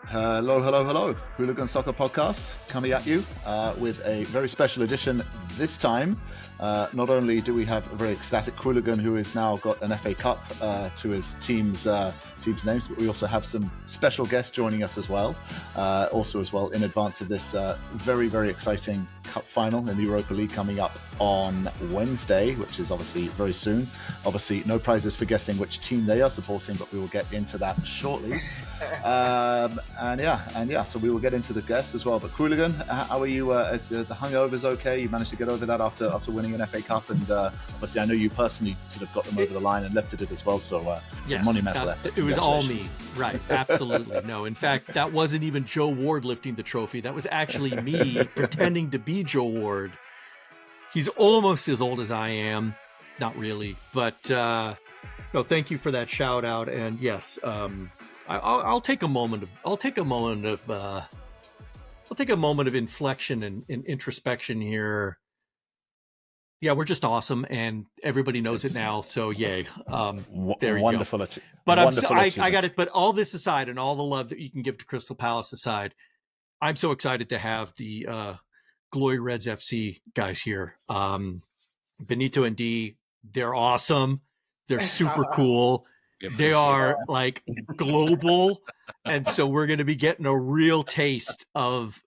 Hello, hello, hello. Hooligan Soccer Podcast coming at you with a very special edition this time. Not only do we have a very ecstatic Hooligan who has now got an FA Cup to his team's names, but we also have some special guests joining us as well. Also as well in advance of this very, very exciting cup final in the Europa League coming up on Wednesday, which is obviously very soon. Obviously, no prizes for guessing which team they are supporting, but we will get into that shortly. So we will get into the guests as well. But Hooligan, how are you? Is the hangover's okay? You managed to get over that after winning an FA Cup, and obviously I know you personally sort of got them over the line and lifted it as well. So yes, monumental effort. It was all me, right? Absolutely. No, in fact, that wasn't even Joe Ward lifting the trophy. That was actually me pretending to be Joe Ward. He's almost as old as I am, not really, but no. Thank you for that shout out, and yes, I'll take a moment of inflection and introspection here. Yeah, we're just awesome, and everybody knows it now. So yay! There you wonderful go. But I got it. But all this aside, and all the love that you can give to Crystal Palace aside, I'm so excited to have the Glory Reds FC guys here. Benito and D, they're awesome. They're super cool. They are like global, and so we're going to be getting a real taste of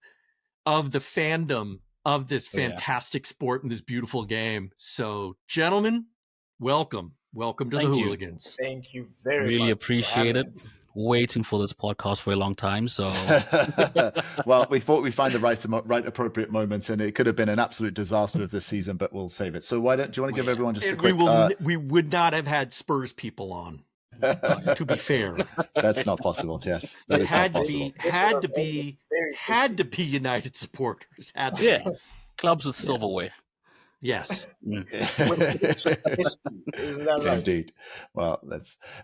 the fandom of this fantastic sport and this beautiful game. So, gentlemen, welcome to the Hooligans. Thank you very much. Really appreciate it. Waiting for this podcast for a long time. So, well, we thought we'd find the right appropriate moments, and it could have been an absolute disaster of this season, but we'll save it. So, do you want to give everyone just a quick? We would not have had Spurs people on. To be fair, that's not possible. Yes, that it had to be United supporters. Clubs with silverware. Yes. Isn't that right? Indeed. Well,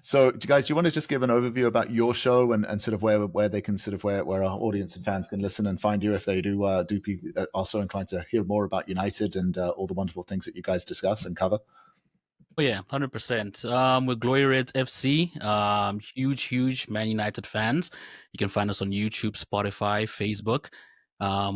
so. Guys, do you want to just give an overview about your show and sort of where they can sort of where our audience and fans can listen and find you if they do be also inclined to hear more about United and all the wonderful things that you guys discuss and cover. Oh yeah, 100%. With Glory Reds FC, huge Man United fans. You can find us on YouTube, Spotify, Facebook.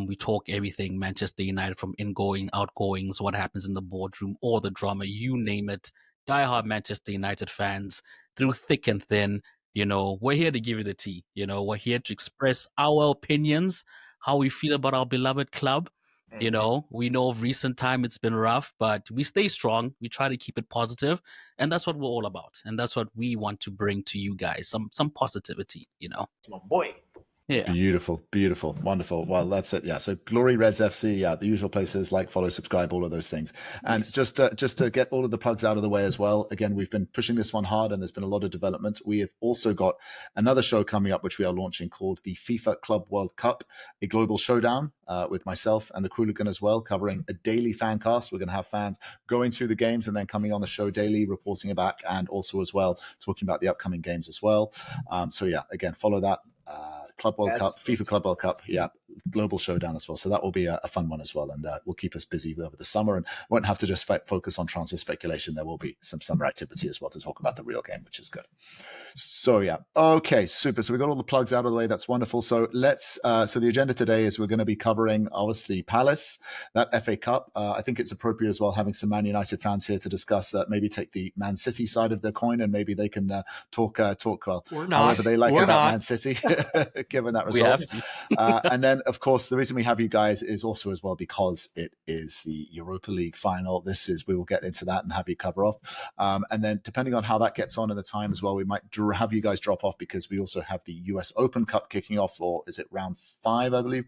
We talk everything Manchester United, from ingoing, outgoings, what happens in the boardroom, all the drama, you name it. Diehard Manchester United fans, through thick and thin. You know, we're here to give you the tea. You know, we're here to express our opinions, how we feel about our beloved club. You know, we know of recent time it's been rough, but we stay strong. We try to keep it positive, and that's what we're all about. And that's what we want to bring to you guys, some positivity, you know. My boy. Yeah. Beautiful, wonderful. Well, that's it. Yeah. So Glory Reds FC, the usual places, like, follow, subscribe, all of those things. And just to get all of the plugs out of the way as well. Again, we've been pushing this one hard, and there's been a lot of development. We have also got another show coming up, which we are launching, called the FIFA Club World Cup, a global showdown with myself and the Hooligan as well, covering a daily fan cast. We're going to have fans going through the games and then coming on the show daily, reporting it back, and also as well talking about the upcoming games as well. So yeah, again, follow that. Club World Cup, FIFA Club World Cup, global showdown as well. So that will be a fun one as well, and will keep us busy over the summer, and won't have to just focus on transfer speculation. There will be some summer activity as well to talk about the real game, which is good. So yeah, okay, super. So we got all the plugs out of the way. That's wonderful. So let's. So the agenda today is we're going to be covering obviously Palace, that FA Cup. I think it's appropriate as well having some Man United fans here to discuss. Maybe take the Man City side of the coin, and maybe they can talk well, however they like about Man City. Given that result. And then, of course, the reason we have you guys is also as well because it is the Europa League final. We will get into that and have you cover off. And then depending on how that gets on in the time as well, we might have you guys drop off because we also have the US Open Cup kicking off, or is it round 5, I believe,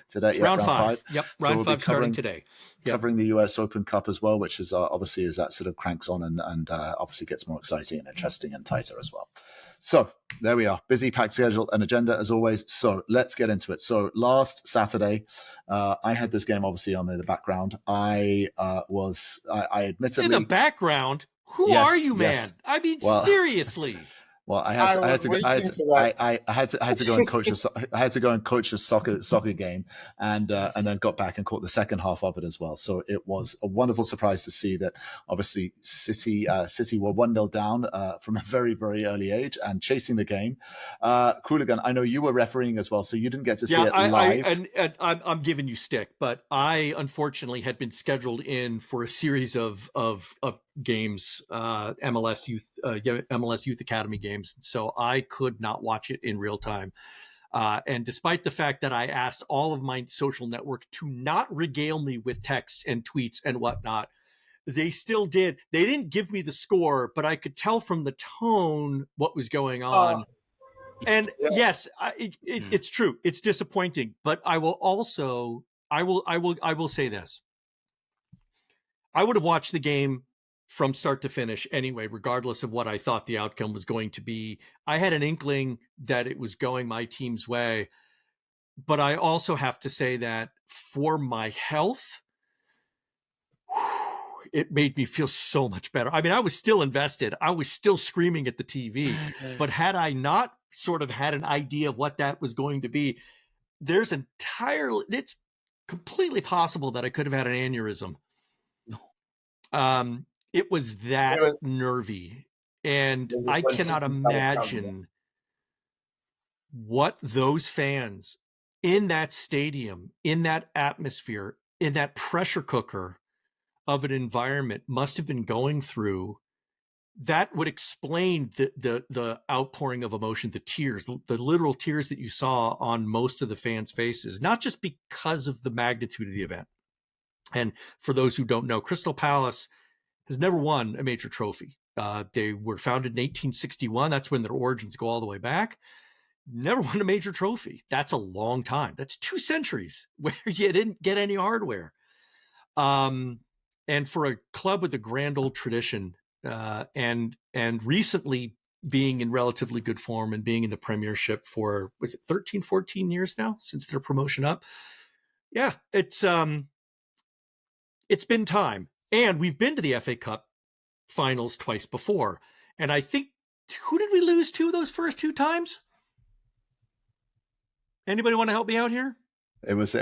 today? Round 5. Yep, round 5 starting today. Covering the US Open Cup as well, which is obviously as that sort of cranks on and obviously gets more exciting and interesting and tighter as well. So there we are. Busy, packed schedule and agenda as always. So let's get into it. So last Saturday, I had this game obviously on the background. I admittedly in the background. Who are you, man? I mean, seriously. Well, I had to go and coach a soccer game, and then got back and caught the second half of it as well. So it was a wonderful surprise to see that. Obviously, City were 1-0 down from a very, very early age and chasing the game. Hooligan, I know you were refereeing as well, so you didn't get to see it live. I'm giving you stick, but I unfortunately had been scheduled in for a series of games, MLS Youth Academy games. So I could not watch it in real time. And despite the fact that I asked all of my social network to not regale me with texts and tweets and whatnot, they still did. They didn't give me the score, but I could tell from the tone what was going on. And yes, it's true. It's disappointing, but I will say this. I would have watched the game from start to finish anyway, regardless of what I thought the outcome was going to be. I had an inkling that it was going my team's way, but I also have to say that for my health, it made me feel so much better. I mean, I was still invested. I was still screaming at the TV, but had I not sort of had an idea of what that was going to be, it's completely possible that I could have had an aneurysm. It was that nervy, and I cannot imagine what those fans in that stadium, in that atmosphere, in that pressure cooker of an environment must have been going through. That would explain the outpouring of emotion, the tears, the literal tears that you saw on most of the fans' faces, not just because of the magnitude of the event. And for those who don't know, Crystal Palace has never won a major trophy. They were founded in 1861. That's when their origins go all the way back. Never won a major trophy. That's a long time. That's 2 centuries where you didn't get any hardware. And for a club with a grand old tradition, and recently being in relatively good form and being in the Premiership for, was it 13, 14 years now since their promotion up? Yeah, it's been time. And we've been to the FA Cup finals twice before. And I think, who did we lose to those first 2 times? Anybody want to help me out here? It was.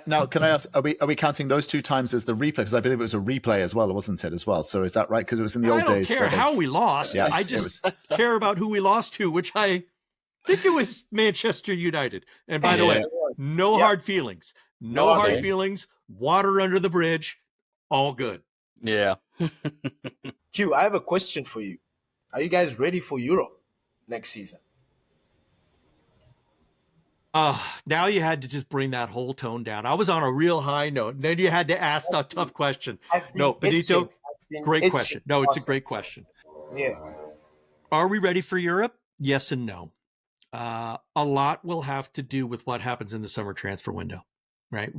Now, can I ask? Are we counting those 2 times as the replay? Because I believe it was a replay as well, wasn't it? As well. So is that right? Because it was in the old days. I don't care how we lost. Yeah, I just care about who we lost to, which I think it was Manchester United. And by the way, no hard feelings. No hard feelings. Water under the bridge. All good. Yeah. Q, I have a question for you. Are you guys ready for Europe next season? Now you had to just bring that whole tone down. I was on a real high note. Then you had to ask a tough question. No, Benito, great question. No, it's a great question. Yeah. Are we ready for Europe? Yes and no. A lot will have to do with what happens in the summer transfer window, right?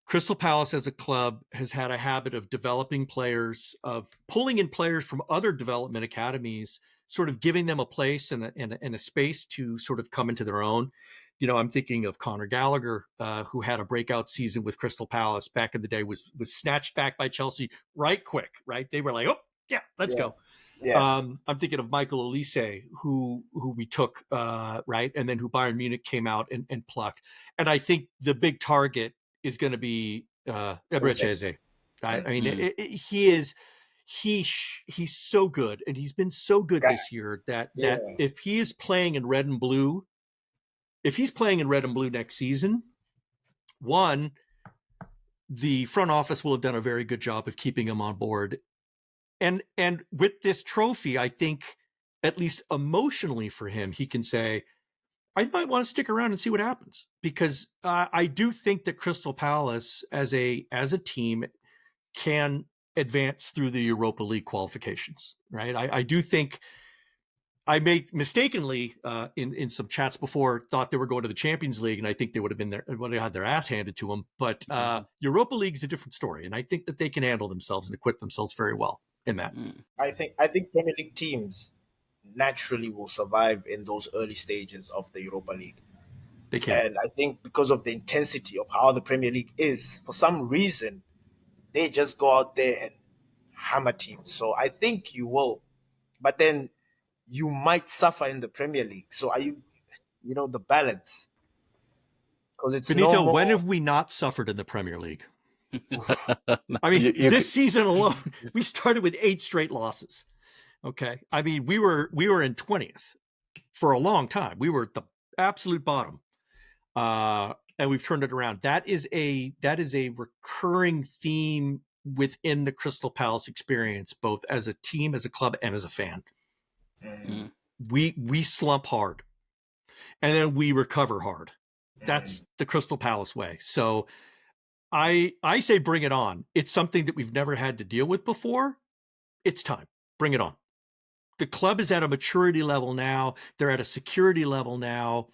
Crystal Palace as a club has had a habit of developing players, of pulling in players from other development academies, sort of giving them a place and a space to sort of come into their own. You know, I'm thinking of Conor Gallagher, who had a breakout season with Crystal Palace back in the day, was snatched back by Chelsea right quick, right? They were like, oh, yeah, let's go. Yeah. I'm thinking of Michael Olise, who we took, right? And then who Bayern Munich came out and plucked. And I think the big target is going to be Ebrecheze. I mean, he's so good, and he's been so good this year that if he is playing in red and blue, next season, one, the front office will have done a very good job of keeping him on board. And with this trophy, I think, at least emotionally for him, he can say, I might want to stick around and see what happens, because I do think that Crystal Palace as a team can advance through the Europa League qualifications, right? I do think I may mistakenly in some chats before thought they were going to the Champions League, and I think they would have been there, would have had their ass handed to them. But Europa League is a different story, and I think that they can handle themselves and acquit themselves very well in that. I think Premier League teams naturally will survive in those early stages of the Europa League. They can. And I think because of the intensity of how the Premier League is, for some reason, they just go out there and hammer teams. So I think you will. but then you might suffer in the Premier League. So are you, the balance? Because it's Benito, no more... when have we not suffered in the Premier League? I mean, this season alone, we started with 8 straight losses. Okay. I mean, we were in 20th for a long time. We were at the absolute bottom. And we've turned it around. That is a recurring theme within the Crystal Palace experience, both as a team, as a club, and as a fan. Mm. We slump hard, and then we recover hard. That's the Crystal Palace way. So I say bring it on. It's something that we've never had to deal with before. It's time. Bring it on. The club is at a maturity level now. They're at a security level now.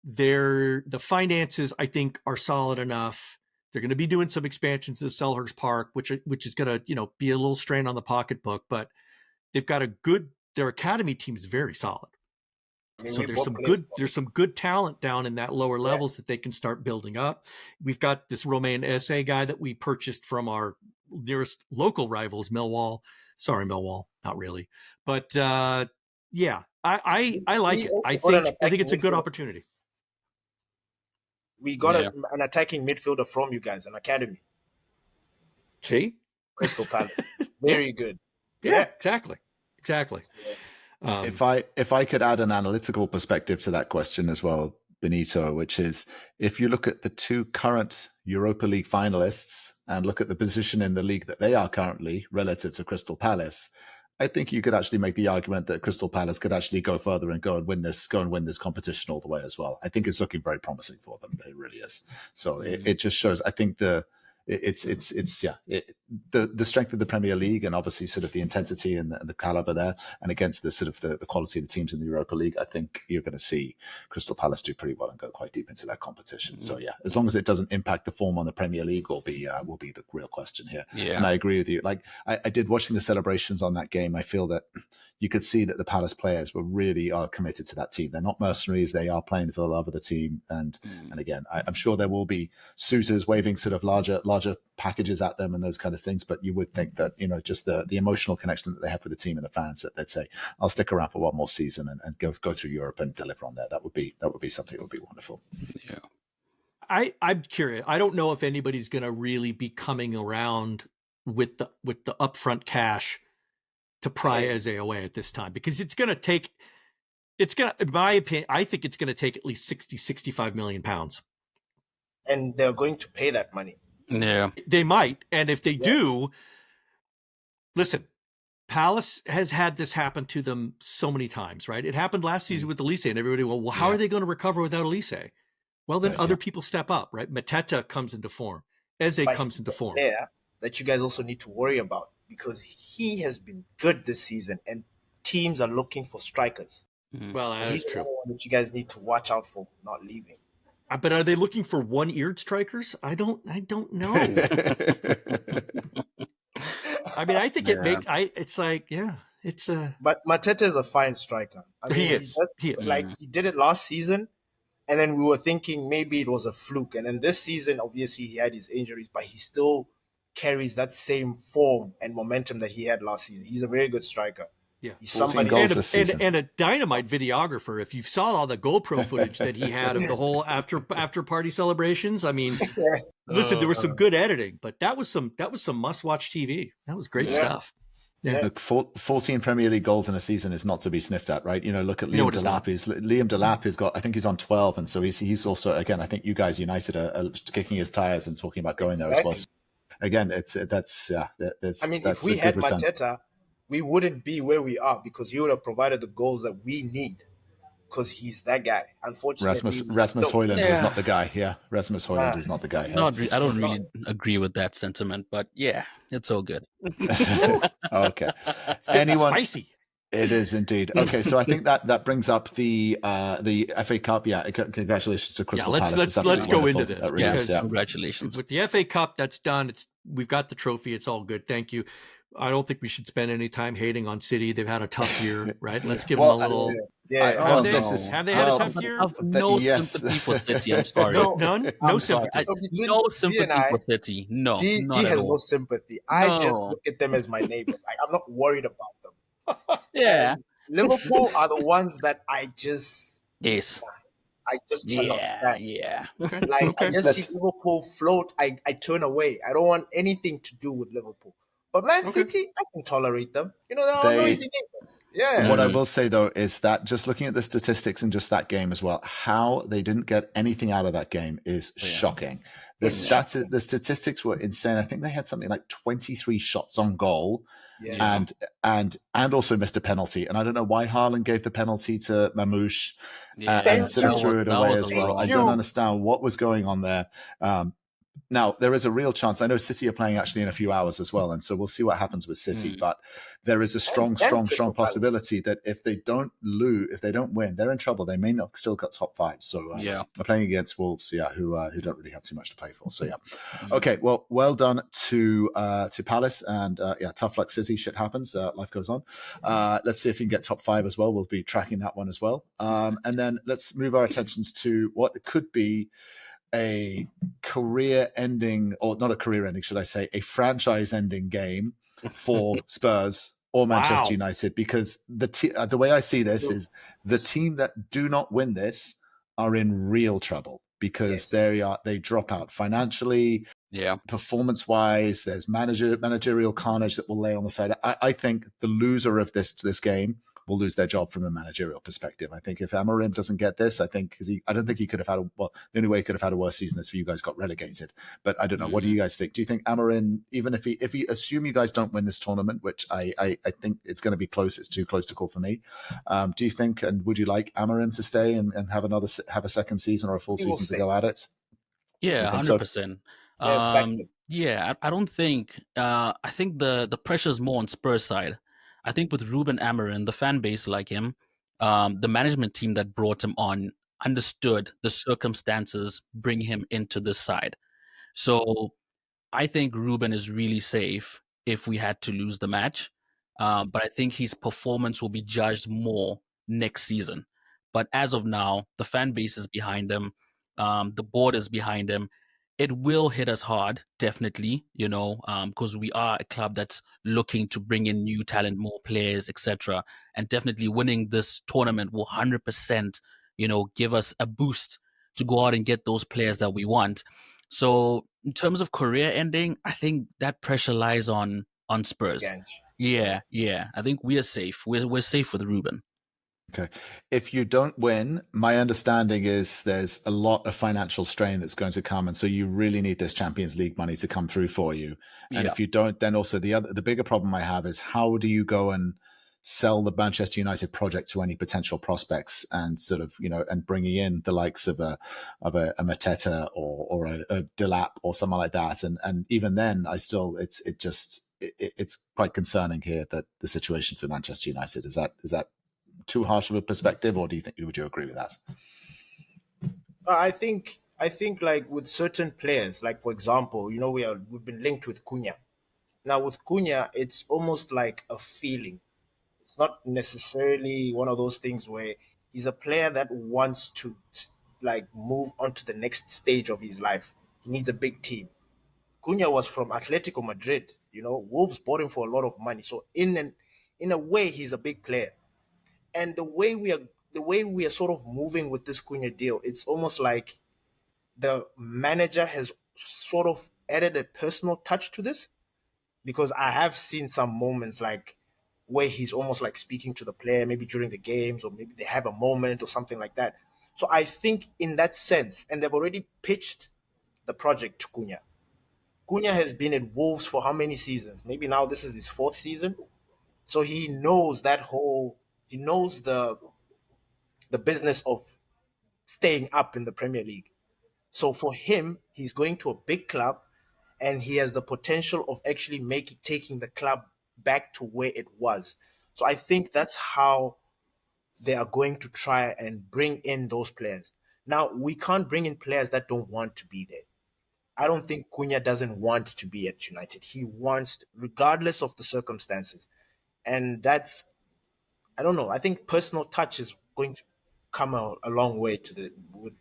The finances, I think, are solid enough. They're going to be doing some expansion to the Selhurst Park, which is going to, be a little strain on the pocketbook, but they've got their academy team is very solid. I mean, so there's some good talent down in that lower levels that they can start building up. We've got this Romain Esse guy that we purchased from our nearest local rivals, Millwall. Sorry, Millwall, not really, but yeah, I like it. I think it's a good opportunity. We got an attacking midfielder from you guys, an academy. See? Crystal Palace. Very good. Yeah, exactly. If I could add an analytical perspective to that question as well, Benito, which is if you look at the 2 current Europa League finalists and look at the position in the league that they are currently relative to Crystal Palace, I think you could actually make the argument that Crystal Palace could actually go further and go and win this competition all the way as well. I think it's looking very promising for them. It really is. So it just shows, I think the strength of the Premier League and obviously sort of the intensity and the caliber there, and against the sort of the quality of the teams in the Europa League, I think you're going to see Crystal Palace do pretty well and go quite deep into that competition. So yeah, as long as it doesn't impact the form on the Premier League, will be the real question here. Yeah. And I agree with you. Like I did watching the celebrations on that game. I feel that you could see that the Palace players are committed to that team. They're not mercenaries. They are playing for the love of the team. And again, I'm sure there will be suitors waving sort of larger packages at them and those kind of things. But you would think that, just the emotional connection that they have with the team and the fans, that they'd say, I'll stick around for one more season and go through Europe and deliver on there. That would be something that would be wonderful. Yeah. I'm curious. I don't know if anybody's going to really be coming around with the upfront cash to pry Eze away at this time, because in my opinion, I think it's going to take at least 65 million pounds. And they're going to pay that money. Yeah. They might. And if they do, listen, Palace has had this happen to them so many times, right? It happened last season with Elise, and everybody, well, how are they going to recover without Elise? Well, then other people step up, right? Mateta comes into form. Eze comes into form. Yeah, that you guys also need to worry about, because he has been good this season and teams are looking for strikers. Well, that's true. One that you guys need to watch out for not leaving. But are they looking for one-eared strikers? I don't know. I mean, I think it's like, it's a... But Mateta is a fine striker. I mean, he is. Like, he did it last season, and then we were thinking maybe it was a fluke. And then this season, obviously, he had his injuries, but he still carries that same form and momentum that he had last season. He's a very good striker. Yeah, he's somebody and a dynamite videographer. If you saw all the GoPro footage that he had of the whole after party celebrations, I mean, listen, there was some good editing, but that was some must watch TV. That was great stuff. Yeah. Look, 14 Premier League goals in a season is not to be sniffed at, right? Look at Liam Delap. Liam Delap has got, I think he's on 12, and so he's also, again, I think you guys United are kicking his tires and talking about going there as well. So, again, if we had Mateta, we wouldn't be where we are, because he would have provided the goals that we need, because he's that guy. Unfortunately, Rasmus Højlund is not the guy. Yeah, Rasmus Højlund is not the guy. I don't really agree with that sentiment, but yeah, it's all good. Okay. Anyone? Spicy. It is indeed. Okay, so I think that brings up the FA Cup. Yeah, congratulations to Crystal Palace. Let's go into this. Congratulations. With the FA Cup, that's done. We've got the trophy. It's all good. Thank you. I don't think we should spend any time hating on City. They've had a tough year, right? Let's give them a little. Have they had a tough year? I have no sympathy for City. I'm sorry. None? No sympathy. No sympathy for City. No. He has no sympathy. I just look at them as my neighbors. I'm not worried about them. Yeah. And Liverpool are the ones that I just Yes. cannot Yeah. stand. Yeah. Okay. Like I Okay. just see Liverpool float, I turn away. I don't want anything to do with Liverpool. But Man Okay. City, I can tolerate them. You know, they're all They noisy neighbors. Yeah. What I Mm. will say though is that just looking at the statistics in just that game as well, how they didn't get anything out of that game is shocking. The statistics were insane. I think they had something like 23 shots on goal, Yeah. and also missed a penalty. And I don't know why Haaland gave the penalty to Mamouche Yeah. and Thank sort of you. threw it That away was a as well. fraud. I Thank don't you. understand what was going on there. Now, there is a real chance. I know City are playing actually in a few hours as well. And so we'll see what happens with City. Mm. But there is a And strong Crystal Palace. possibility that if they don't win, they're in trouble. They may not still got top five. So Yeah. they're playing against Wolves, who don't really have too much to play for. So yeah. Mm. Okay, well done to Palace, and tough luck, City. Shit happens. Life goes on. Let's see if we can get top five as well. We'll be tracking that one as well. And then let's move our attentions to what could be a career-ending, or not a career-ending, should I say, a franchise-ending game for Spurs or Manchester United, because the way I see this is the team that do not win this are in real trouble, because they drop out financially, performance-wise. There's managerial carnage that will lay on the side. I think the loser of this game will lose their job from a managerial perspective. I think if Amorim doesn't get this, I don't think he could have the only way he could have had a worse season is if you guys got relegated. But I don't know. What do you guys think? Do you think Amorim, even if he assume you guys don't win this tournament, which I think it's going to be close, it's too close to call for me. Do you think, and would you like Amorim to stay and have a second season or a full season to go at it? Yeah, 100%. I don't think. I think the pressure is more on Spurs side. I think with Ruben Amorim, the fan base like him, the management team that brought him on understood the circumstances bring him into this side. So I think Ruben is really safe if we had to lose the match. But I think his performance will be judged more next season. But as of now, the fan base is behind him. The board is behind him. It will hit us hard, definitely, because we are a club that's looking to bring in new talent, more players, etc. And definitely winning this tournament will 100%, give us a boost to go out and get those players that we want. So in terms of career ending, I think that pressure lies on Spurs. Yeah. I think we are safe. We're safe with Ruben. Okay. If you don't win, my understanding is there's a lot of financial strain that's going to come, and so you really need this Champions League money to come through for you. And if you don't, then also the bigger problem I have is how do you go and sell the Manchester United project to any potential prospects, and sort of and bringing in the likes of a Mateta or a Delap or someone like that, and even then it's quite concerning here that the situation for Manchester United is that too harsh of a perspective, or would you agree with that? I think like with certain players, like for example, we've been linked with Cunha. Now with Cunha, it's almost like a feeling. It's not necessarily one of those things where he's a player that wants to like move on to the next stage of his life. He needs a big team. Cunha was from Atletico Madrid. Wolves bought him for a lot of money. So in a way, he's a big player. And the way we are sort of moving with this Cunha deal, it's almost like the manager has sort of added a personal touch to this, because I have seen some moments like where he's almost like speaking to the player, maybe during the games, or maybe they have a moment or something like that. So I think in that sense, and they've already pitched the project to Cunha. Cunha has been at Wolves for how many seasons? Maybe now this is his fourth season. So he knows he knows the business of staying up in the Premier League. So for him, he's going to a big club, and he has the potential of actually taking the club back to where it was. So I think that's how they are going to try and bring in those players. Now, we can't bring in players that don't want to be there. I don't think Cunha doesn't want to be at United. He wants, regardless of the circumstances. And that's, I don't know, I think personal touch is going to come a long way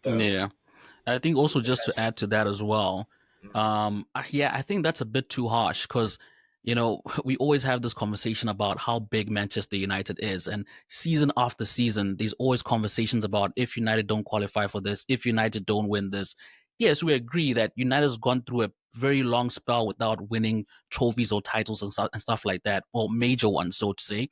Yeah. I think also just to add to that as well, I think that's a bit too harsh, because we always have this conversation about how big Manchester United is. And season after season, there's always conversations about if United don't qualify for this, if United don't win this. Yes, we agree that United has gone through a very long spell without winning trophies or titles and stuff like that, or major ones, so to say.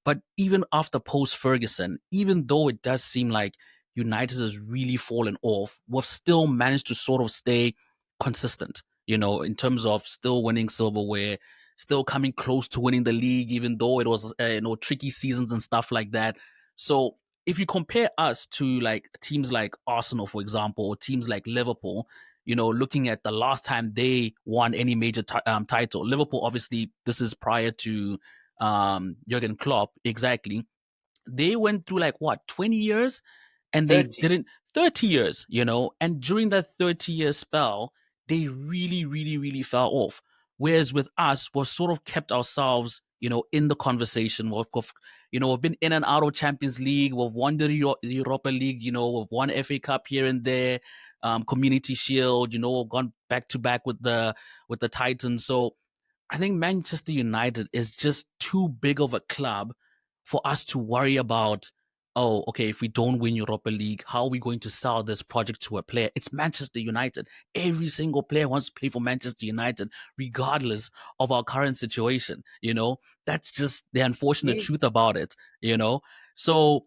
But even after post-Ferguson, even though it does seem like United has really fallen off, we've still managed to sort of stay consistent, in terms of still winning silverware, still coming close to winning the league, even though it was, tricky seasons and stuff like that. So if you compare us to like teams like Arsenal, for example, or teams like Liverpool, looking at the last time they won any major title, Liverpool, obviously, this is prior to Jurgen Klopp, exactly. They went through 20 years, and they 30. didn't 30 years, and during that 30-year spell, they really, really, really fell off. Whereas with us, we've sort of kept ourselves, in the conversation. We've been in and out of Champions League. We've won the Europa League. We've won FA Cup here and there, Community Shield. We've gone back to back with the Titans. So I think Manchester United is just too big of a club for us to worry about. Oh, okay, if we don't win Europa League, how are we going to sell this project to a player? It's Manchester United. Every single player wants to play for Manchester United, regardless of our current situation. That's just the unfortunate truth about it. So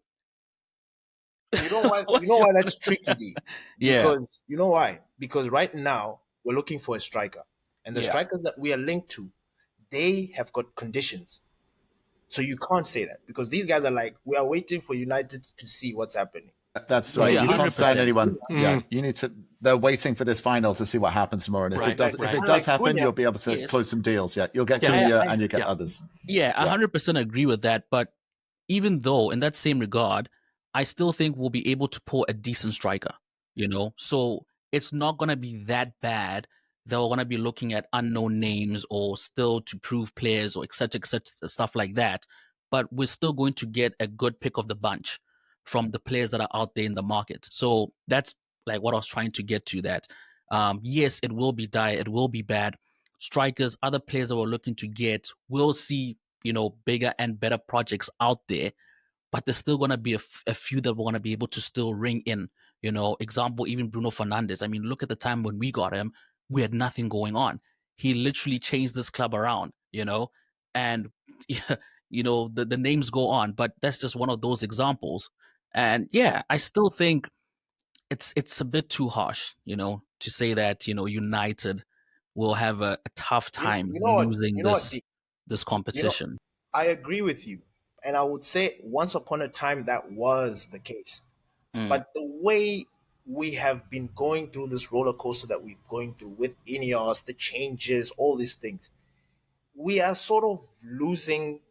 You know why? You know why that's tricky, D? Yeah. Because you know why? Because right now we're looking for a striker, and the strikers that we are linked to, they have got conditions. So you can't say that, because these guys are like, we are waiting for United to see what's happening. That's right. Yeah, you can't sign 100%. anyone. Yeah, you need to. They're waiting for this final to see what happens tomorrow, and if it does, if it does happen, Cunha, you'll be able to yes. close some deals. Yeah, you'll get Yes. Cunha and you get others. Yeah, 100% agree with that. But even though, in that same regard, I still think we'll be able to pull a decent striker, So it's not going to be that bad that we're going to be looking at unknown names or still to prove players or et cetera, stuff like that. But we're still going to get a good pick of the bunch from the players that are out there in the market. So that's like what I was trying to get to, that. Yes, it will be dire, it will be bad. Strikers, other players that we're looking to get, we'll see, bigger and better projects out there, but there's still going to be a few that we're going to be able to still ring in. Example, even Bruno Fernandes. I mean, look at the time when we got him, we had nothing going on. He literally changed this club around, and, the names go on, but that's just one of those examples. And yeah, I still think it's a bit too harsh, to say that, United will have a tough time losing this competition. I agree with you. And I would say once upon a time that was the case. But the way we have been going through this roller coaster that we're going through with Ineos, the changes, all these things, we are sort of losing.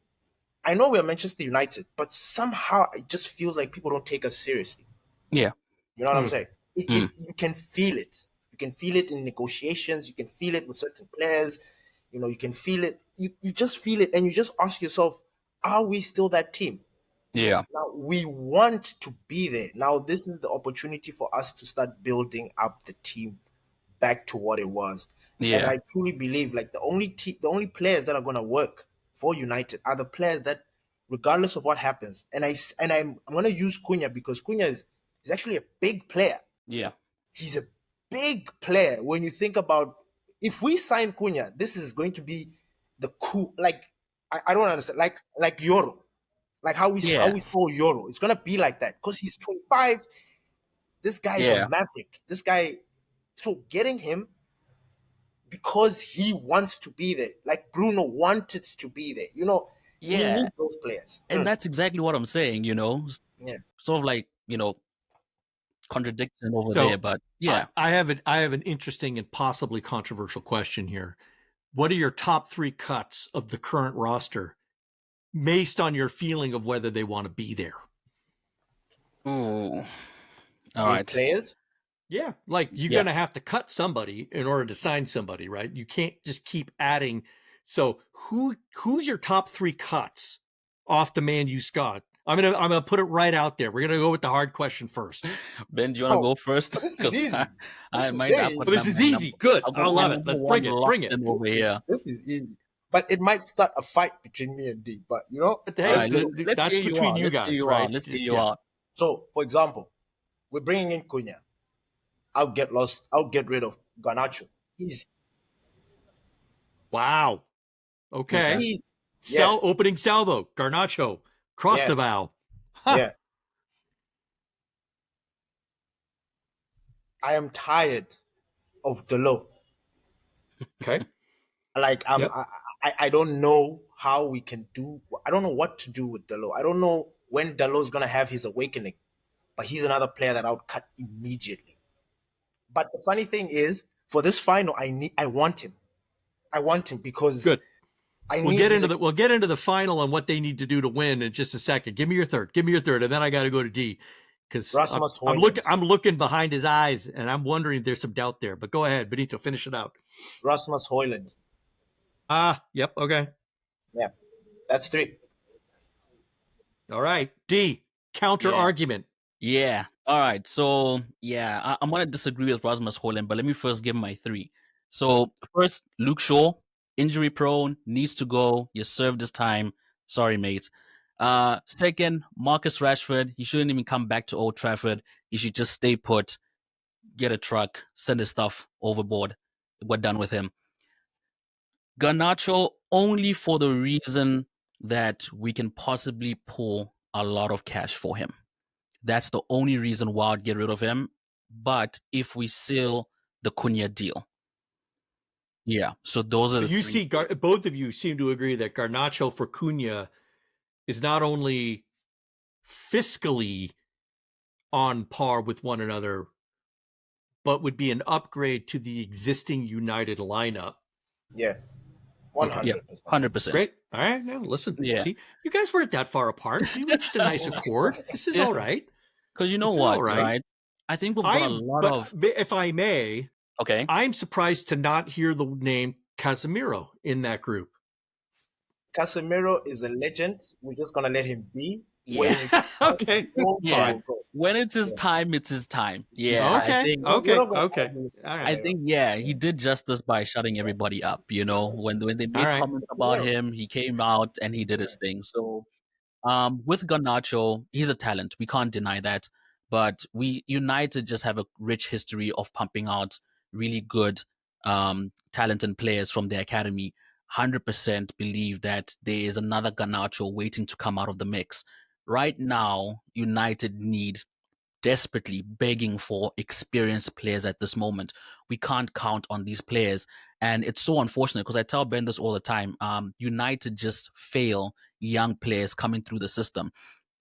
I know we're Manchester United, but somehow it just feels like people don't take us seriously. Yeah. You know what I'm saying? You can feel it. You can feel it in negotiations. You can feel it with certain players. You can feel it. You just feel it, and you just ask yourself, are we still that team? Yeah. Now, we want to be there. Now, this is the opportunity for us to start building up the team back to what it was. Yeah. And I truly believe the only players that are going to work for United are the players that, regardless of what happens, and I'm going to use Cunha, because Cunha is actually a big player. Yeah. He's a big player. When you think about, if we sign Cunha, this is going to be the cool, I don't understand, like Euro. Like how we saw Euro. It's going to be like that, because he's 25. This guy is a maverick. This guy, so getting him because he wants to be there, like Bruno wanted to be there. We need those players. And that's exactly what I'm saying, Sort of like, contradiction over there, but yeah. I have an interesting and possibly controversial question here. What are your top 3 cuts of the current roster based on your feeling of whether they want to be there? Ooh. All right. Players? Yeah. You're going to have to cut somebody in order to sign somebody, right? You can't just keep adding. So who's your top 3 cuts off the Man U squad? I'm gonna put it right out there. We're gonna go with the hard question first. Ben, do you want to go first? This is easy. I might not put this is easy. Good. I love it. Bring it. Over here. This is easy. But it might start a fight between me and D. But But hey, All right, that's let's hear you between out. you Let's hear guys, you right? out. Let's hear you Yeah. out. So, for example, we're bringing in Cunha. I'll get rid of Garnacho. Easy. Wow. Okay. Easy. Yeah. Opening salvo. Garnacho. Cross Yeah. the bow. Huh. Yeah. I am tired of Delo. Okay. Like Yep. I don't know how we can do. I don't know what to do with Delo. I don't know when Delo's gonna have his awakening, but he's another player that I would cut immediately. But the funny thing is, for this final, I want him. I want him because Good. I We'll need. get into the final and what they need to do to win in just a second. Give me your third, and then I got to go to D because I'm looking behind his eyes and I'm wondering if there's some doubt there. But go ahead, Benito, finish it out. Rasmus Højlund. Yep. Okay. Yeah, that's 3. All right. D, counter argument. Yeah. All right. So yeah, I'm gonna disagree with Rasmus Højlund, but let me first give my 3. So first, Luke Shaw, injury prone, needs to go. You served his time. Sorry, mate. Second, Marcus Rashford. He shouldn't even come back to Old Trafford. He should just stay put, get a truck, send his stuff overboard. We're done with him. Garnacho only for the reason that we can possibly pull a lot of cash for him. That's the only reason why I'd get rid of him. But if we seal the Cunha deal. Yeah. So those are So the you 3. see, both of you seem to agree that Garnacho for Cunha is not only fiscally on par with one another, but would be an upgrade to the existing United lineup. Yeah. 100%. Yeah, 100%. Great. All right. Now listen. Yeah. See, you guys weren't that far apart. You reached a nice accord. This is all right. Because you know what, right? I think we've got a lot of. If I may, okay. I'm surprised to not hear the name Casemiro in that group. Casemiro is a legend. We're just gonna let him be. Yeah. Okay. Yeah. When it's his time, it's his time. Yeah. Okay. Okay. I think he did justice by shutting everybody up. You know, when they made comments about him, he came out and he did his thing. So, with Garnacho, he's a talent. We can't deny that. But we United just have a rich history of pumping out really good, talented players from the academy. 100% believe that there is another Garnacho waiting to come out of the mix. Right now, United need desperately begging for experienced players at this moment. We can't count on these players. And it's so unfortunate because I tell Ben this all the time. United just fail young players coming through the system.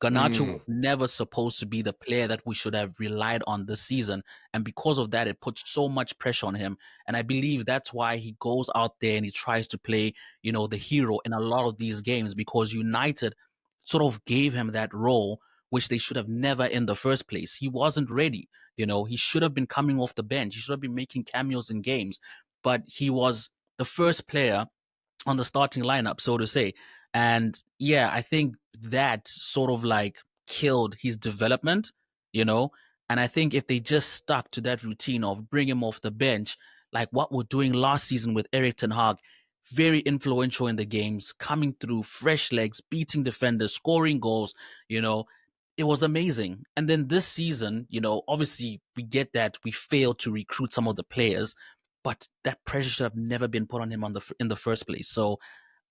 Garnacho was never supposed to be the player that we should have relied on this season. And because of that, it puts so much pressure on him. And I believe that's why he goes out there and he tries to play, the hero in a lot of these games, because United sort of gave him that role, which they should have never in the first place. He wasn't ready. He should have been coming off the bench. He should have been making cameos in games. But he was the first player on the starting lineup, so to say. And yeah, I think that sort of like killed his development, And I think if they just stuck to that routine of bring him off the bench, like what we're doing last season with Erik ten Hag, very influential in the games, coming through, fresh legs, beating defenders, scoring goals, it was amazing. And then this season, obviously we get that we failed to recruit some of the players, but that pressure should have never been put on him in the first place. So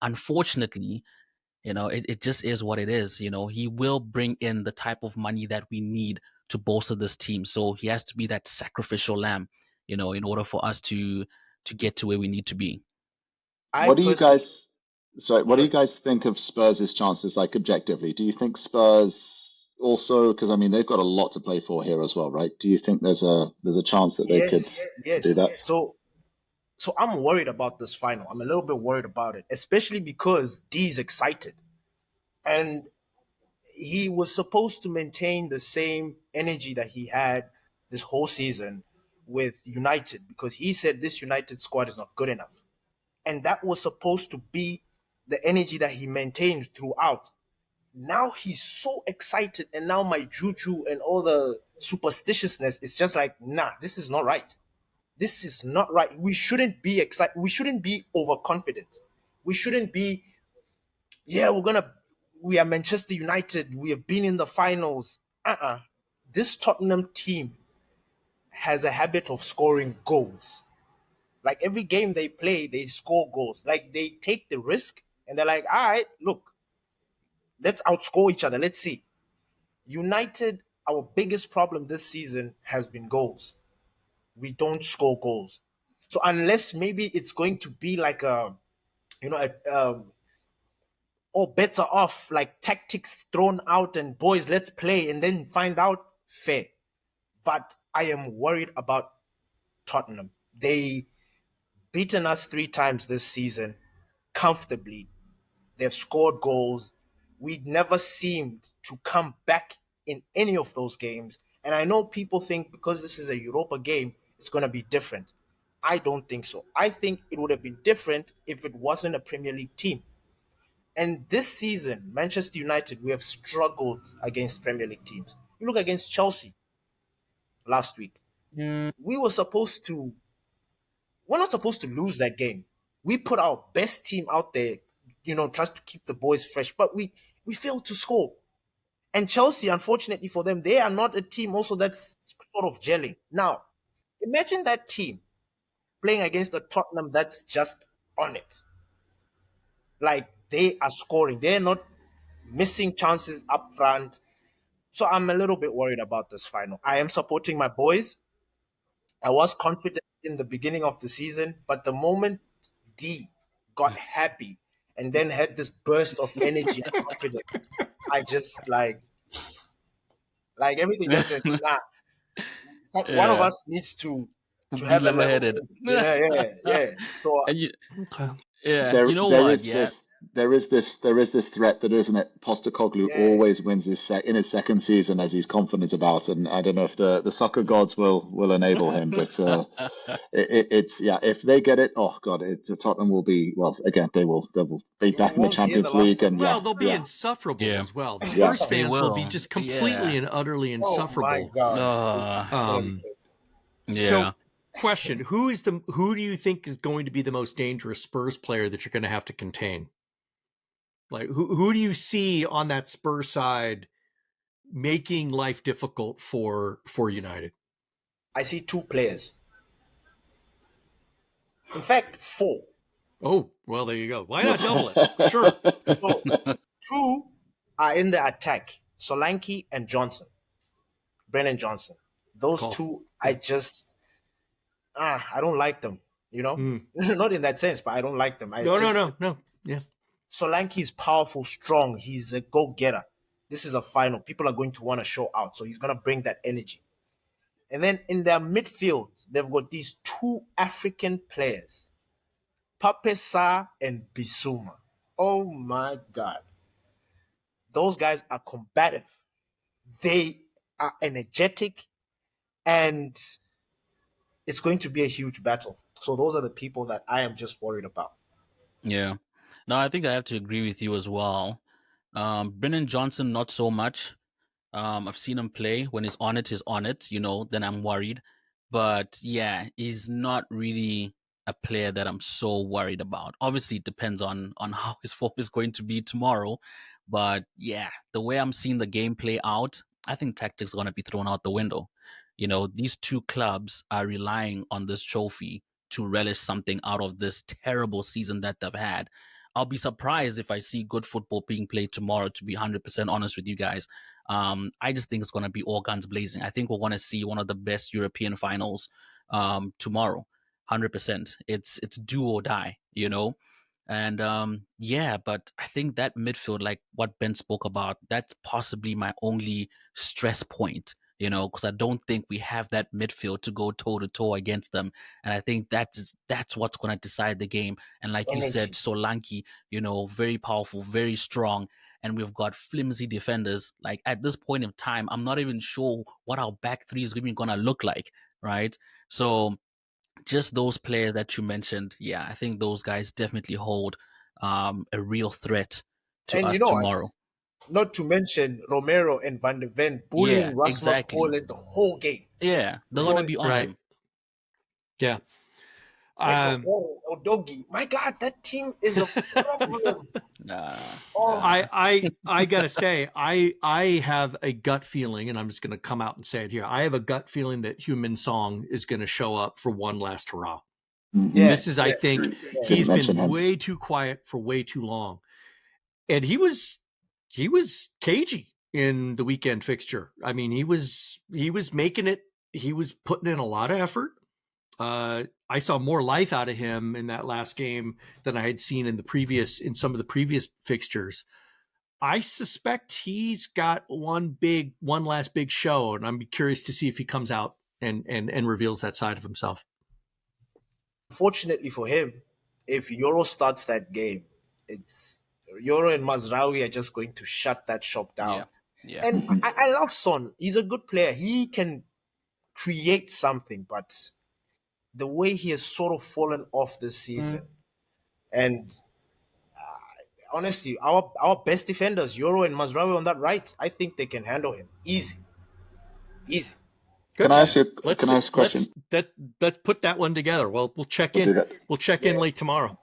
unfortunately, it just is what it is. He will bring in the type of money that we need to bolster this team. So he has to be that sacrificial lamb, in order for us to get to where we need to be. What do you guys think of Spurs' chances, like objectively? Do you think Spurs also, because I mean they've got a lot to play for here as well, right? Do you think there's a chance that they could do that? So I'm worried about this final. I'm a little bit worried about it, especially because D's excited. And he was supposed to maintain the same energy that he had this whole season with United, because he said this United squad is not good enough. And that was supposed to be the energy that he maintained throughout. Now he's so excited, and now my juju and all the superstitiousness is just like, nah, this is not right. This is not right. We shouldn't be excited. We shouldn't be overconfident. We shouldn't be, we are Manchester United. We have been in the finals. This Tottenham team has a habit of scoring goals. Like every game they play, they score goals. Like they take the risk and they're like, all right, look, let's outscore each other. Let's see. United, our biggest problem this season has been goals. We don't score goals. So unless maybe it's going to be like all bets are off, like tactics thrown out and boys, let's play and then find out, fair. But I am worried about Tottenham. They beaten us 3 times this season comfortably. They've scored goals. We never seemed to come back in any of those games. And I know people think because this is a Europa game, it's going to be different. I don't think so. I think it would have been different if it wasn't a Premier League team. And this season, Manchester United, we have struggled against Premier League teams. You look against Chelsea last week. We're not supposed to lose that game. We put our best team out there, tries to keep the boys fresh, but we failed to score. And Chelsea, unfortunately for them, they are not a team also that's sort of gelling. Now, imagine that team playing against a Tottenham that's just on it. Like, they are scoring. They're not missing chances up front. So I'm a little bit worried about this final. I am supporting my boys. I was confident in the beginning of the season, but the moment D got happy and then had this burst of energy and confidence, I just like everything just said, nah. One of us needs to have a level. Yeah. So you know what? There is this threat that, isn't it? Postecoglou always wins in his second season, as he's confident about, and I don't know if the soccer gods will enable him, but if they get it, oh god, Tottenham will be, well, again, they'll be back in the Champions League, and they'll be insufferable as well. The Spurs fans will be just completely and utterly insufferable. Oh my god. So, question: Who do you think is going to be the most dangerous Spurs player that you're going to have to contain? Like, who do you see on that Spurs side making life difficult for United? I see 2 players. In fact, 4. Oh, well, there you go. Why not double it? Sure. So, 2 are in the attack. Solanke and Johnson. Brennan Johnson. Those 2, I just... I don't like them, Not in that sense, but I don't like them. No. Yeah. Solanke is powerful, strong. He's a go-getter. This is a final. People are going to want to show out, so he's going to bring that energy. And then in their midfield, they've got these 2 African players, Pape Sarr and Bissouma. Oh my God. Those guys are combative. They are energetic, and it's going to be a huge battle. So those are the people that I am just worried about. Yeah. No, I think I have to agree with you as well. Brennan Johnson, not so much. I've seen him play. When he's on it, then I'm worried. But yeah, he's not really a player that I'm so worried about. Obviously, it depends on how his form is going to be tomorrow. But yeah, the way I'm seeing the game play out, I think tactics are going to be thrown out the window. These 2 clubs are relying on this trophy to relish something out of this terrible season that they've had. I'll be surprised if I see good football being played tomorrow, to be 100% honest with you guys. I just think it's going to be all guns blazing. I think we're going to see one of the best European finals tomorrow, 100%. It's do or die, And but I think that midfield, like what Ben spoke about, that's possibly my only stress point, because I don't think we have that midfield to go toe-to-toe against them. And I think that's what's going to decide the game. And like you said, Solanke, very powerful, very strong. And we've got flimsy defenders. Like at this point in time, I'm not even sure what our back 3 is even going to look like, right? So just those players that you mentioned, I think those guys definitely hold a real threat to us tomorrow. Not to mention Romero and Van de Ven bullying Rasmus Højlund the whole game. Yeah, they're going to be on him. Yeah. Odogi. My God, that team is a problem. I gotta say, I have a gut feeling, and I'm just gonna come out and say it here. I have a gut feeling that Heung-min Song is gonna show up for one last hurrah. This is, I think, he's been way too quiet for way too long, and he was cagey in the weekend fixture. I mean, he was making it. He was putting in a lot of effort. I saw more life out of him in that last game than I had seen in some of the previous fixtures. I suspect he's got one last big show, and I'm curious to see if he comes out and reveals that side of himself. Fortunately for him, if Euro starts that game, it's Euro and Mazraoui are just going to shut that shop down. Yeah. And I love Son. He's a good player. He can create something, but the way he has sort of fallen off this season, and honestly, our best defenders, Euro and Mazraoui on that right, I think they can handle him easy. Good. Can I ask a question? Let's put that one together. Well, we'll check in. We'll check in late tomorrow.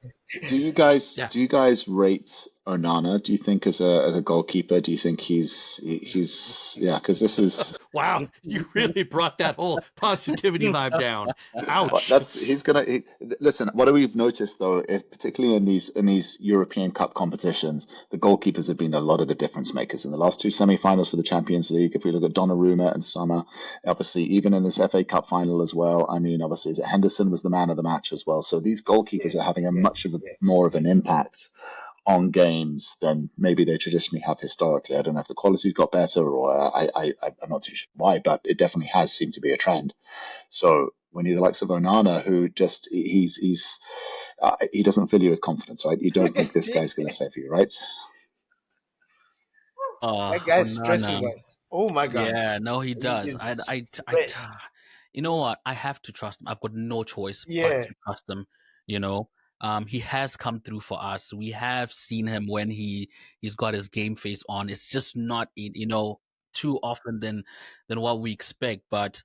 Do you guys rate Onana? Do you think as a goalkeeper? Do you think he's because this is wow, you really brought that whole positivity vibe down. Ouch. Listen. What we've noticed though, particularly in these European Cup competitions, the goalkeepers have been a lot of the difference makers in the last two semi-finals for the Champions League. If we look at Donnarumma and Sommer, obviously even in this FA Cup final as well. I mean, obviously Henderson was the man of the match as well. So these goalkeepers are having more of an impact on games than maybe they traditionally have historically. I don't know if the quality's got better or I'm not too sure why, but it definitely has seemed to be a trend. So when you're the likes of Onana, who just he doesn't fill you with confidence, right? You don't think this guy's going to save you, right? That guy stresses us. Oh my God! Yeah, no, he does. I you know what? I have to trust him. I've got no choice but to trust him. You know, he has come through for us. We have seen him when he's got his game face on. It's just not too often than what we expect. But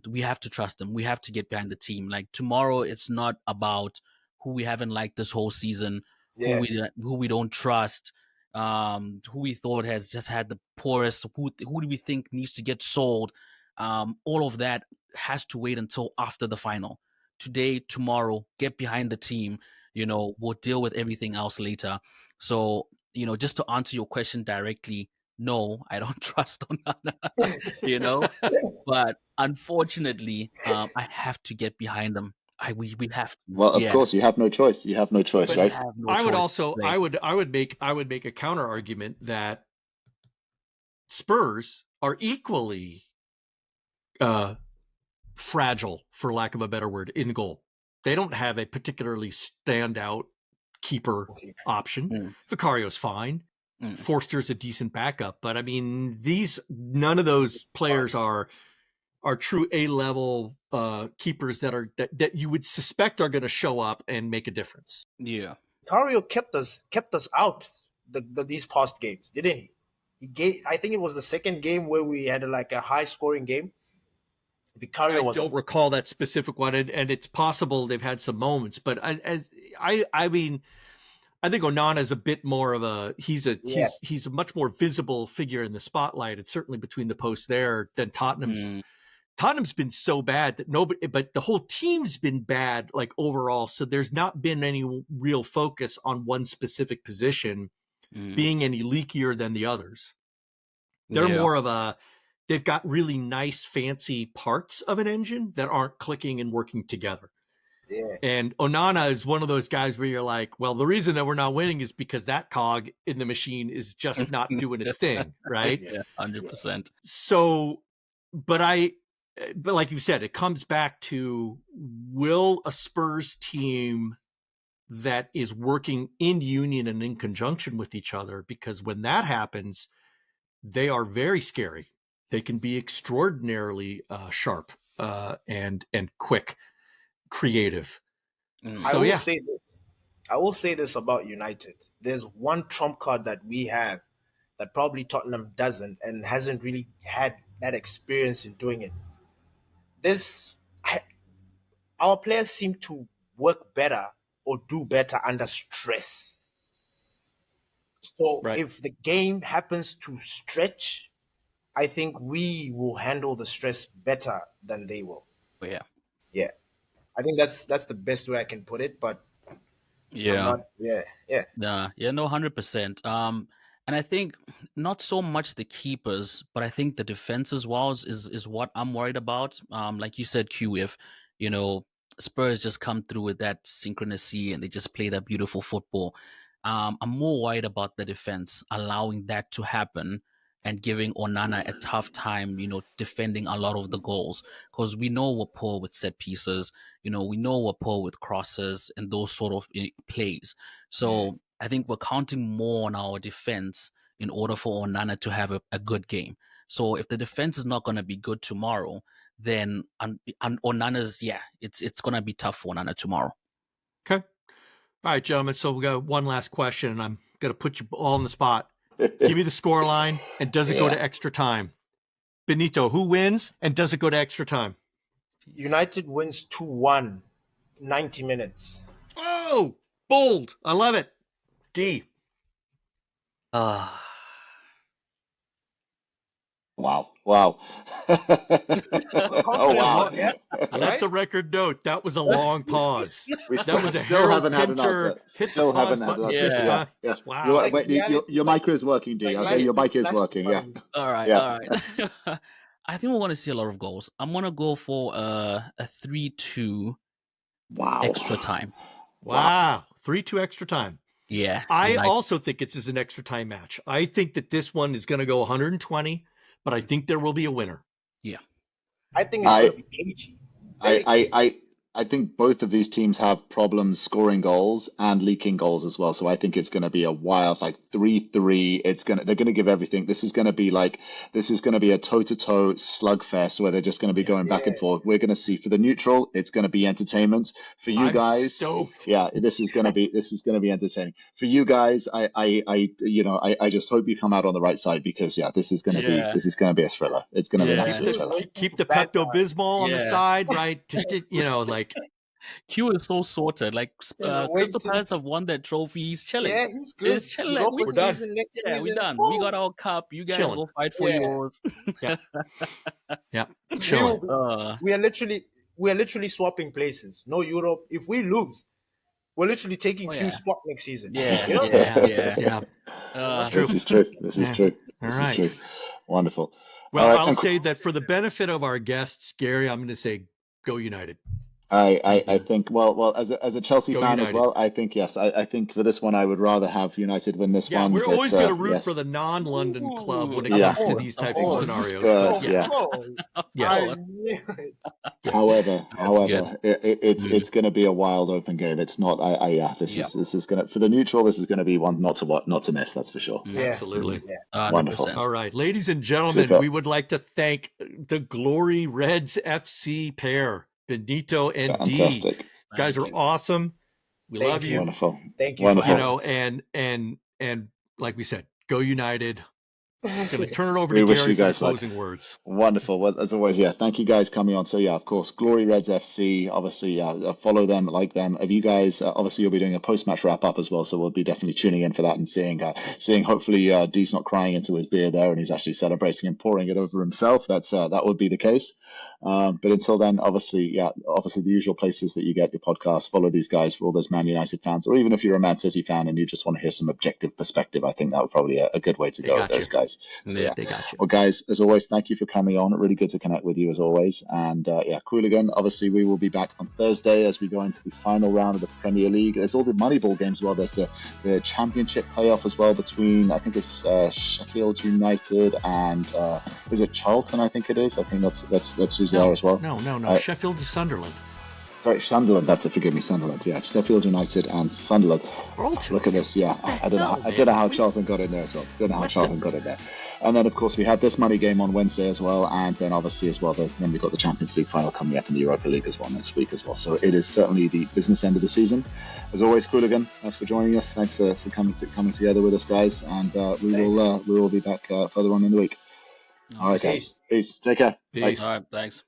we have to trust him. We have to get behind the team. Like tomorrow, it's not about who we haven't liked this whole season, who we don't trust. Who we thought has just had the poorest, who do we think needs to get sold? All of that has to wait until after the final. Today, tomorrow, get behind the team. We'll deal with everything else later. So, just to answer your question directly, no, I don't trust Onana, but unfortunately, I have to get behind them. We have to. Well, of course, you have no choice. You have no choice, but right? I would make a counter argument that Spurs are equally fragile, for lack of a better word, in goal. They don't have a particularly standout keeper option. Vicario's fine. Forster's a decent backup, but I mean, none of those players are true A-level keepers that you would suspect are going to show up and make a difference. Yeah, Vicario kept us out these past games, didn't he? I think it was the second game where we had a high-scoring game. Vicario I don't recall that specific one, and it's possible they've had some moments, but I mean, I think Onana is a bit more of he's a much more visible figure in the spotlight, and certainly between the posts there than Tottenham's. Tottenham's been so bad that but the whole team's been bad, like overall. So there's not been any real focus on one specific position being any leakier than the others. They're more of they've got really nice, fancy parts of an engine that aren't clicking and working together. Yeah. And Onana is one of those guys where you're like, well, the reason that we're not winning is because that cog in the machine is just not doing its thing, right? Yeah, 100%. So, but like you said, it comes back to, will a Spurs team that is working in union and in conjunction with each other, because when that happens, they are very scary. They can be extraordinarily sharp and quick, creative. So, I will say this about United. There's one trump card that we have that probably Tottenham doesn't and hasn't really had that experience in doing it. our players seem to work better or do better under stress. So Right. if the game happens to stretch, I think we will handle the stress better than they will. But yeah. Yeah. I think that's the best way I can put it, but Yeah. I'm not, yeah. No, 100%. And I think not so much the keepers, but I think the defense as well is what I'm worried about. Like you said, Q, if Spurs just come through with that synchronicity and they just play that beautiful football. I'm more worried about the defense allowing that to happen and giving Onana a tough time, defending a lot of the goals, because we know we're poor with set pieces. We know we're poor with crosses and those sort of plays. So I think we're counting more on our defense in order for Onana to have a good game. So if the defense is not going to be good tomorrow, then Onana's, it's going to be tough for Onana tomorrow. Okay. All right, gentlemen. So we got one last question, and I'm going to put you all on the spot. Give me the score line, and does it go to extra time? Benito, who wins, and does it go to extra time? United wins 2-1, 90 minutes. Oh, bold. I love it. D. Wow. Oh, wow. Yeah. Let the record note that was a long pause. We That was a still haven't had an Pincher, answer. hit Still the haven't pause had an button answer. 6 Yeah. times. Wow. Your, Like wait, reality, your like mic is working, D. like Okay, life your is mic is flashed working. by Yeah. you. All right. Yeah. All right. I think we're going to see a lot of goals. I'm going to go for a 3-2 Wow. extra time. Wow. 3-2 extra time. Yeah. I also think it's an extra time match. I think that this one is going to go 120, but I think there will be a winner. Yeah. I think it's going to be cagey. Very cagey. I think both of these teams have problems scoring goals and leaking goals as well. So I think it's going to be a wild, 3-3. They're going to give everything. This is going to be a toe-to-toe slugfest where they're just going to be going back and forth. We're going to see, for the neutral, it's going to be entertainment. For you guys, stoked. yeah, this is going to be entertaining. For you guys, I just hope you come out on the right side, because this is going to be a thriller. It's going to be an absolute thriller. Keep the Pepto-Bismol on the side, right? Q is so sorted. Crystal Palace have won that trophy. He's chilling. Yeah, he's good. He's chilling. We're done. We're done. We got our cup. You guys Chilling. go fight for yours. Yeah. Chilling. We are literally swapping places. No Europe. If we lose, we're literally taking Q's spot next season. Yeah. You know? Yeah. That's true. This is true. This is true. All This right. is true. Wonderful. Well, All right, I'll say that for the benefit of our guests, Gary, I'm going to say go United. I think as a Chelsea Go fan United. as well, I think yes. I think for this one I would rather have United win this one. We're always going to root yes. for the non-London club when it Yeah. comes to these types Of of course. scenarios. Spurs, yeah. Yeah. However, good. it's going to be a wild open game. It's not. This is going to, for the neutral. This is going to be one not to miss. That's for sure. Absolutely. Wonderful. 100%. All right, ladies and gentlemen, Super. we would like to thank the Glory Reds FC pair, Benito and D. Fantastic. Guys are awesome. We Thank love you. you. Wonderful. Thank you. Wonderful. And like we said, go United. I'm going to turn it over We to wish Gary you for the guys luck. closing words. Wonderful. Well, as always, thank you guys coming on. So, of course, Glory Reds FC, obviously, follow them, like them. Have you guys, obviously, you'll be doing a post-match wrap-up as well, so we'll be definitely tuning in for that and seeing hopefully D's not crying into his beer there and he's actually celebrating and pouring it over himself. That would be the case. But until then, obviously, the usual places that you get your podcast. Follow these guys for all those Man United fans, or even if you're a Man City fan and you just want to hear some objective perspective, I think that would probably be a good way to go with those guys. So, They got you. Well, guys, as always, thank you for coming on. Really good to connect with you as always. And Hooligan, obviously, we will be back on Thursday as we go into the final round of the Premier League. There's all the Moneyball games as well. There's the Championship playoff as well between, I think it's Sheffield United and is it Charlton? I think it is. I think that's who's there as well. No. Sheffield to Sunderland. Sorry, Sunderland. That's it. Forgive me, Sunderland. Yeah, Sheffield United and Sunderland. Look at this. Yeah, I don't know how Charlton got in there as well. And then, of course, we have this money game on Wednesday as well, and then obviously as well, then we've got the Champions League final coming up in the Europa League as well next week as well. So it is certainly the business end of the season. As always, Hooligan, thanks for joining us. Thanks for coming together with us, guys, and we will be back further on in the week. All right, guys. Peace. Take care. Peace. All right, thanks.